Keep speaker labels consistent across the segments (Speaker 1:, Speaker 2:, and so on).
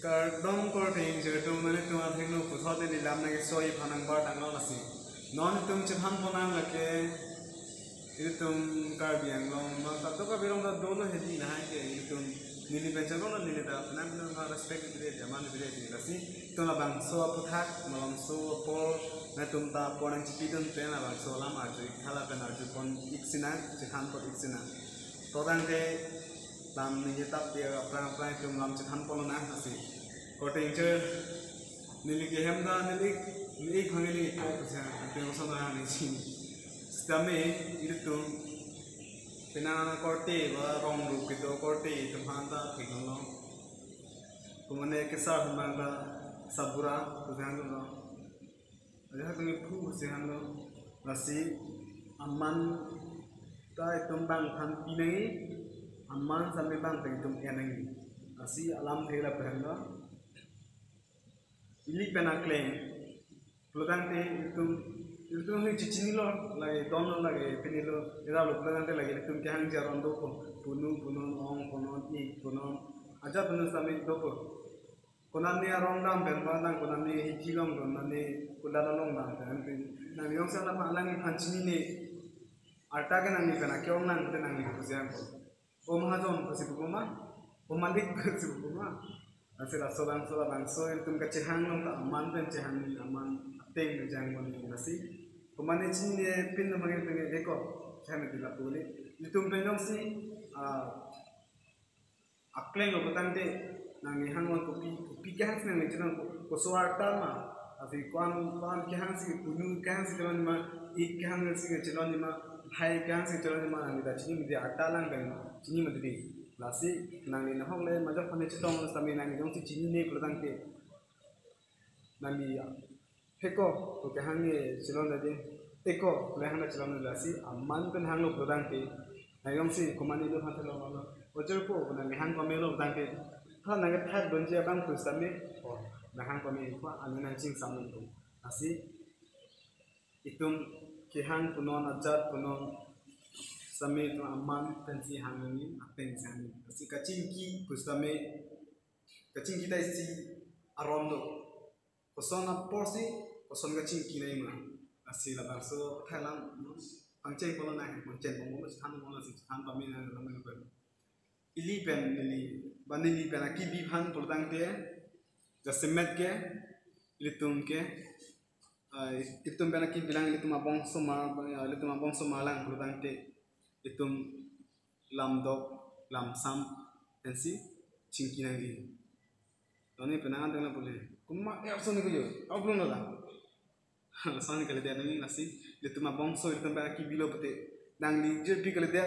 Speaker 1: Cardong corting, Jertum, Manitum, Hino, Puthot, the Lamna, Soy, Panambar, and Nonasi. Non-tum Chipan Ponam, like Itum Carbian, Long, Matoka, Virong, Dolo, Hedi, Hanke, Itum, Nili Benjamin, Nilita, National respected the Jaman village, Lassi, Tonabang, so Putak, Malom, so Paul, Natumta, Pon and Chipitan, Tenabang, so Lama, Halapan, Arjupon, Ixina, Chihan for Ixina. Todante. Lam niyetap dia prank tum lam chitan polona nasi. Korting cer nilik hemda nilik hangili ko bisa teng osana ni sin. Stame itu penana korte ba rong rup itu korte tum handa thigno. Kumane kesar handa sabura tuhan lo. Ada kami pu sihan lo nasi aman ta itum bang than pinai Aman sampai bang tentum eneng, asi alam thela beranda. Ilik Aklim, pelanggan itu hanya cicing lo, lagi dono lagi penilo, ira lo pelanggan lagi itu kehang jaran doko, punon ong punon ik punon, aja punon sampai doko. Konan ni arong dam benbalang, konan ni hijilong, konan ni kudalalong dam, dan yang sana malang hancini ni, arta kan ni kena kiong nang kita nang ni kusian ko. Mahadon kasi buguma, malik kasi buguma. Asal solang soil tum kacehang nong tak aman dan cehang aman ateng jang mani nasi. Pemane cini ni pin namanya pengen eko, cehang itu lah boleh. Itu penong si Aklim lo betante nang hang wan kopi kehang si nang jenang kosuar tama. Asi kuan kehang si punu kehang si jalan ma ik kehang si jalan ma hai kehang si jalan ma nang ida cini mesti atalang kan. Cini mesti lasi nangi na hong le majak pane chitong sami nangi dong si cini ne kulatang ke nangi heko to ke hangi chilon de eko le hang chilon lasi amman pen hang lo kulatang ke nangi dong si kumani lo phan thalo lo ojer po nangi hang ko me lo kulatang ke ha nangi that donje bang ku sami o na hang ko me ko anu nang ching samun to lasi itum ke hang punon ajat punon Same tu aman pensi hangin apen sani. Kasi kacing ki kusame kacing kita isi arondo. Koson porsi koson kacing ki nai ma. Asi la bangso Thailand pangceng pola nai pangceng pomo than pola si than pami na lamang ko. Ili banili pen aki bi phan poltang te jasemet ke litum ke itum pen aki bilang litum abong soma lang poltang te Itum lamdok lamsam pensi cingki nangi. Tony penangan tengah boleh. Kuma son ni kujo. Apa belum ada? Son kalau dia nangi nasi. Itum abang so itum beraki bilo pete. Nang li jerpi kalau dia,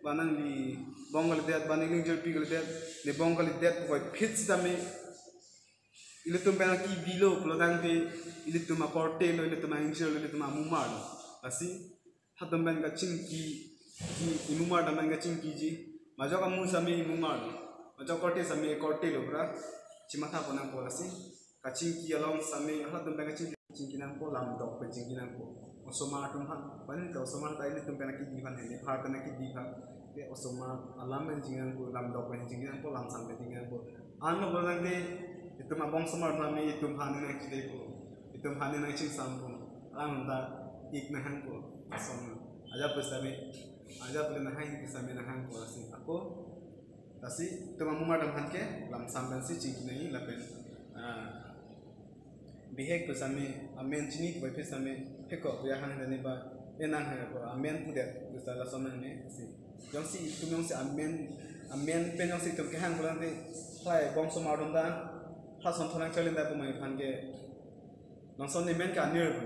Speaker 1: banang li bong kalau dia, banang li jerpi kalau dia, li bong kalau dia pokok fit sitame. Itum beraki bilo kalau tangte itum aporte lo itum angel lo itum amumar. Nasi hatam beraki cingki imumar daman gacing kiji majo kamu sami imumar majo korte sami korte lo bra cimata ponang polasi kacing ki along sami ha tum gacing cingkinan ko lam dok cingkinan ko osoma tum han panin to osoma ta ini tum kana ki divan he ha kana ki divan ke osoma alam cingkinan ko lam dok cingkinan ko lam sam cingkinan ko an lo bolang de itu ma bong somar sami itu han na ki de ko itu han na cing sam ko alam ta ik na han ko osoma aja pesame aja boleh nahan bisa menahan polasi aku tasi tu mamu madam hanke lam sampan si cingki nahi lapen bihek pesame amen cini kau pesame heko ya hang dani ba enang hai ko amen pudet bisa la somen ne si yang si tu yang si amen pen yang si tu ke hang bulan te hai bong somar dong ha son thonang chalin da pumai phanke nongson ni men ka nir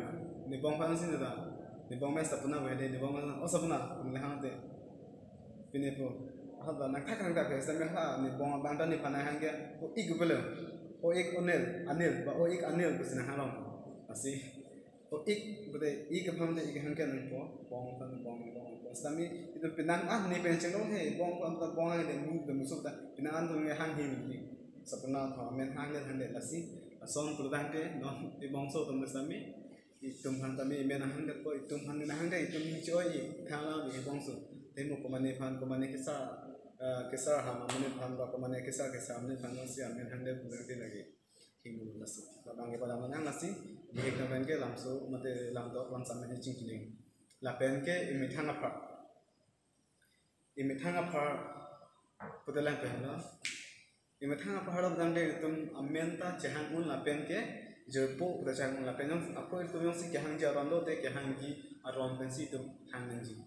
Speaker 1: ni bong phan sin da ni bong mes tapuna wede ni bong o sapuna ni hangte pinepo hada nak thakang ka ke sampe ha ni bong bang ta ni phana hangke o ik bele o ik anil ba o ik anil bisna halong asi o ik bode ik phamne ik hangke nang po bong sami itu pinang ni pencheng dong he bong ta bong ha de mu de musuk ta pinang dong hang he ni sapuna tha men hang le hang de asi son puludang ke non di bong so tum sami itum han tami men hang de ko itum han na hang de itum ni choi khala ni bong so temu komane phan komane kisa kisah ham Monit Aphan Aman kisah Monit Aphan si amen hande berarti lagi hingu nasi labang ke pada mana nasi di kapan ke langsung mate langto lang sampai ni cingkini lapen ke imithang apa putelang pehna imithang apa harap dande tum amenta cehang un lapen ke jerpo puta cehang un lapen apa itu yang si kehang jarondo te kehang ki aron pensi tum hanganji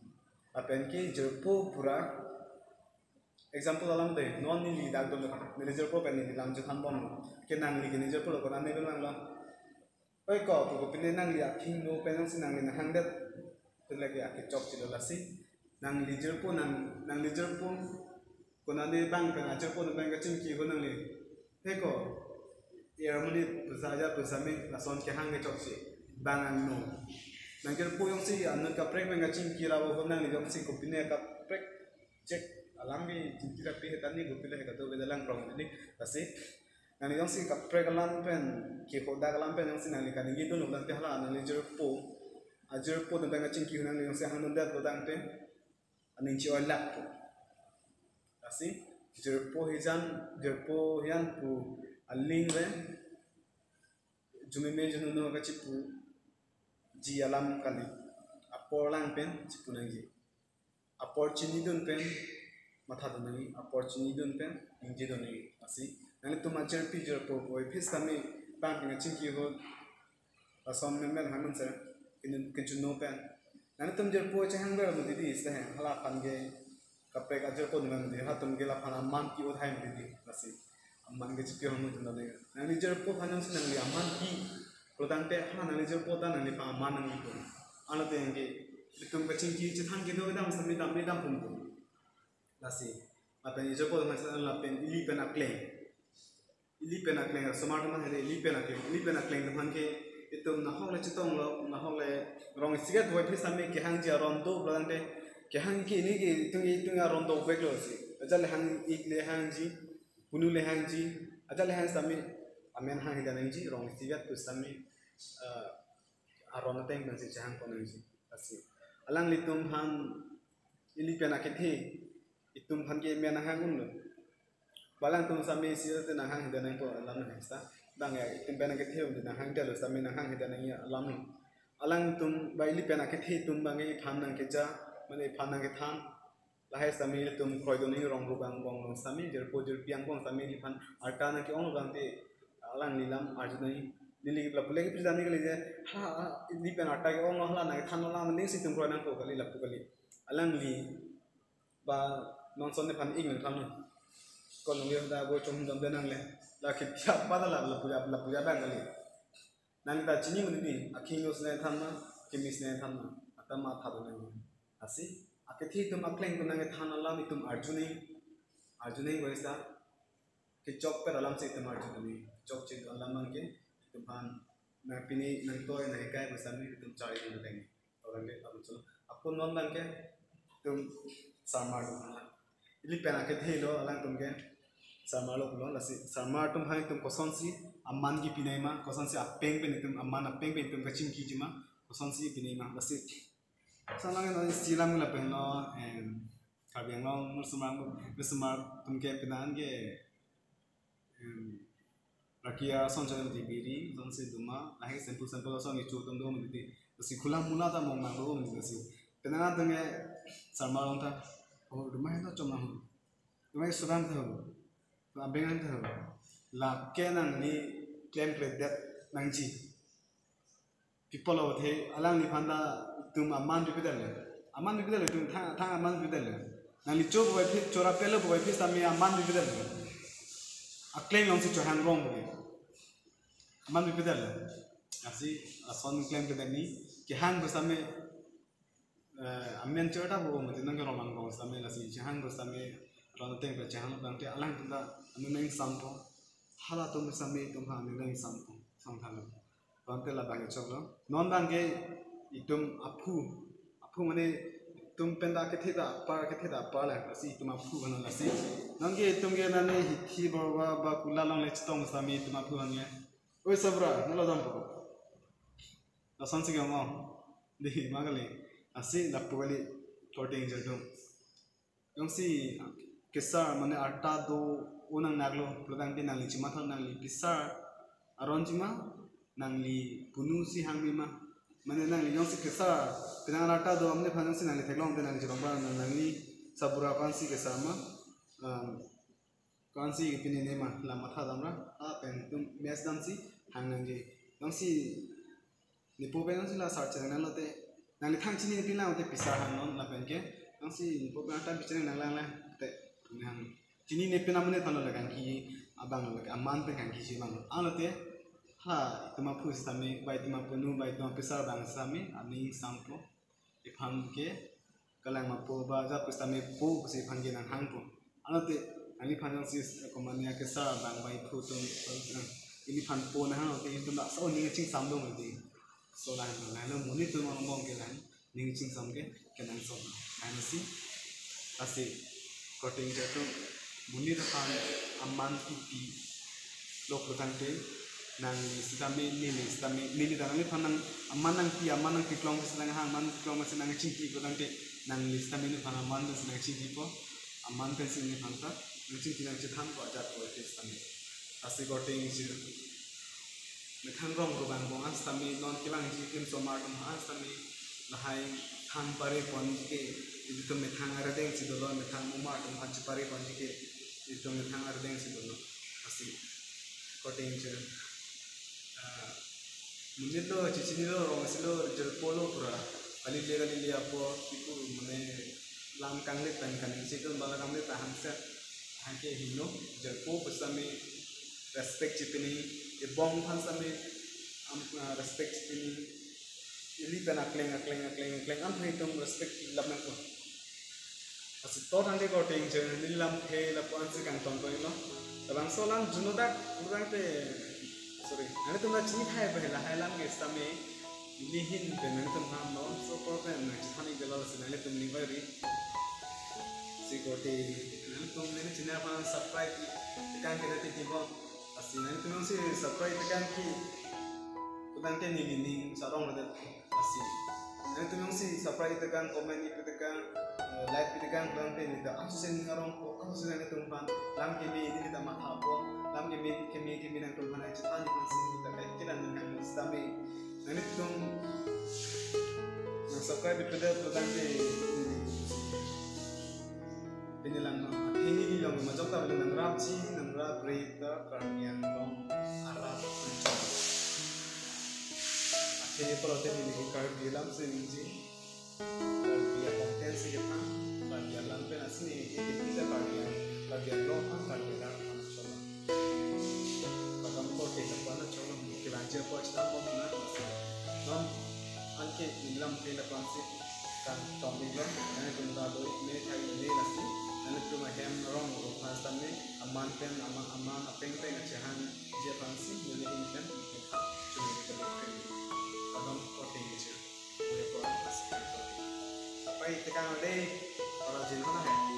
Speaker 1: lapen ke jerpo pura example alam deh non ni dak dulu manager po pen ni lam ju kan bom ke nang li manager po ko nan ne lang la oi ko ko pen nang li aking no pen sing nang ni hang det tu lagi ak chok chi la si nang leader po ko nan de bang ka acher po bang ka chim ki ko nang li he ko ya muni saja pesame la son ke hang ke chok si bang an no nang ker po yung si an ka prek bang ka chim ki ra ko nang li yung si ko pen ka prek check alam bi cinta pi tani gu pilih ka to bedalang prong ini kasi nang yang si kapre kalam pen ki hoda kalam pen yang si nang ka ni dun ulang te hala nang ajer po dan tanga cingki nang yang si hanon dat bodang te aning chi olak po kasi jer po hian pu aling re jumi me junu no ka chipu ji alam kali apor lang pen chipu nang ji apor chini dun pen matha dun opportunity dun pen inji dun asi nang tu macher picture po oi phis tami bang ng chinki ho asom member hanun sa kin no pen nang tum jer po chang ber mo didi is ha hala pan ge kapre ka jer po nang di ha tum ge la pan man ki udhai mo didi asi amman ge chipi honu dun de nang jer po hanun sin nang li amman ki prodang te ha nang jer po ta nang li pa amman nang ko ana te ge tum ka chinki chithang ge do dam sami dam pum nasi apa ni jopo masalah lapen ili pen akleng smart man hele ili pen akleng teman ke itu nahok le chitong lo nahok le rong sigat boy phis ame ke hang ja rondo blande ke hang ki ni ke tung rondo bek lo si ajal hang ik le hang ji punu le hang ji ajal hang sami amen hang hidan ji rong sigat tu sami aron teng ban si hang kon ji asi alang litum hang ili pen akethe itum phan ke me na hang un balang tum sami sir te na hang hidan ko alam na sta dang ya itum pen ke the na hang te lo sami na hang hidan ya alam alang tum baili pen ke the tum bangai phan nang ke ja mane phan nang ke tham lahai sami tum khoi do ni rong ru bang bong sami jer po jer piang bong sami li phan arta na ke ong bang te alang nilam arjunai lili la pule ke prijani ke le ha li pen arta ke ong hala na ke than la ne si tum khoi nang ko kali la pu kali alang li ba non son ne pan ing nang tham kon ngi da go chung dam de nang le la khit ya pa da la puja bang kali nang ta chini mun ni akhi nos ne tham na kimis ne tham na atama tha do nang asi akethi tum akleng tum nang than alam tum arjunai go sta ke chok per alam se tum arjunai chok che alam mang ke tum han na pini nang toy na kai ba sami tum chari do teng orang le abu chalo apun non nang ke tum samar do na ili pena ke thelo alang tum ke samar lo pulo lasi samar tum hai tum kosonsi amman ki pinai ma kosonsi apeng pen tum amman apeng pen tum kachim ki jima kosonsi pinai ma lasi sanang no silam la pen no kabiang no musumar tum ke penan ke rakia sonjang di biri sonsi duma lahi simple son ni chu tum do mi di lasi khulam mula ta mong na do mi lasi penan tum ke samar on ta oh rumah itu cuma rumah suram tu abengan tu la kenang ni claim credit nangji people out he alang ni phanda tum aman bi bedal tum tha aman bi bedal nang li chok boy phi chora pelo boy phi sami aman bi bedal a claim long si chohang rong boy aman bi bedal asi ason claim credit ni ke hang besame amen chota bo mo tinang ko romang ko same la si jahang ko same ron teng pe jahang bang te alang tunda anu neng sampo hala tum same tum ha neng sampo sang thang ron te la bang choklo non bang ge itum aphu mane tum penda ke theda pa la si tum aphu bana la si nang ge tum ge na ne hi ba kula long le chitong same tum aphu ane oi sabra nala jampo la sansi ge mo dehi magale asi la poli toting jadum yung si kisar mana arta do unang naglo pelutang di nangli cuma thon nangli kisar aron cuma nangli punu si hangmi ma mana nangli yong si kisar pinang arta do amne phanang si nangli theklong de nangli jirong ba nangli sabura kan si kisar ma kan si pinine ma lama tha damra a pen tum mes dam si hang nangli yong si nipo pen si la sar chang nang lote nangli thang chini pinang te pisar hang non la pen ke yong si nipo pen ta bichang nang lang lang te nang chini ne pen amne thon la kan ki abang la aman pen kan ki si bang alote ha tuma phus tami bai tuma punu bai tuma pisar bang sami ani sampo iphan ke kalang ma po ba ja pus tami po si phan ke nang hang po alote ani phan si komania ke sa bang bai phu tum ini phan po na hang te tum da so ni ching sam do ma di so la na monit tum mong ke lan ni ching sam ke nang so na si asi cutting jatuh Monit Aphan Aman pipi lok berkante nang sitame nili tanang panang aman nang piklong senang hang man piklong senang cingki berkante nang sitame ni panang aman senang cingki po aman kan sini panta cingki nang cetan ko ajat ko sitame asi cutting jir mekhang rong ko bang bong sitame non kilang jikim somar tum sitame lahai thang pare ponji ke itu methang aradeng sidolo methang mumar tum hanchi pare ponji ke itu methang aradeng sidolo asi cutting jir Monit lo cicini lo rong silo jel polo pura kali le apo iku mane lam kangle pen kan situ bala kangle tahan set hake hino jel po pesame respect cipini e bong phan same am respect cipini ili pen akleng am hitung respect lam ko asi to thang de ko ting je nilam the la pan si kang ton ko no tabang solang junodak urang te sorry ane tumna chini khai bahela hailam ge stame lihin pen ane tum ham no so problem na chithani belal sin ane tum ni bari si kote ane tum ne china pan subscribe tekan ke rete tibo asi ane tum si subscribe tekan ki udang te ni ni sarong rete asi ane tum si subscribe tekan comment ni tekan like tekan udang te ni da amsen ngarong ko amsen ane tum pan lam ke ni ni da matha po lam kemi nang tum pan ai chitani pan sin ta kai kiran nang stame ane tum nang subscribe pada udang te pinilang no ini ni long ma jok ta nang rap chi nang rap break ta karnian long arab ate prote ni kar dilam se ni ji kar dia konten se ke pan kar dia lam pe asni ini bisa kar dia long kar dia lam chola kadam ko ke pan chola ke raja ko chta mo na non anke nilam pe la pan se kan tombi lo ane tum da do me thai ne lasi ane tum hem rong ro pas tamne aman pen aman apeng pe na chahan je pan si ne in pen chumi ke lo pe kadam ko te ni che ko pas sampai tekan ade para jin na hai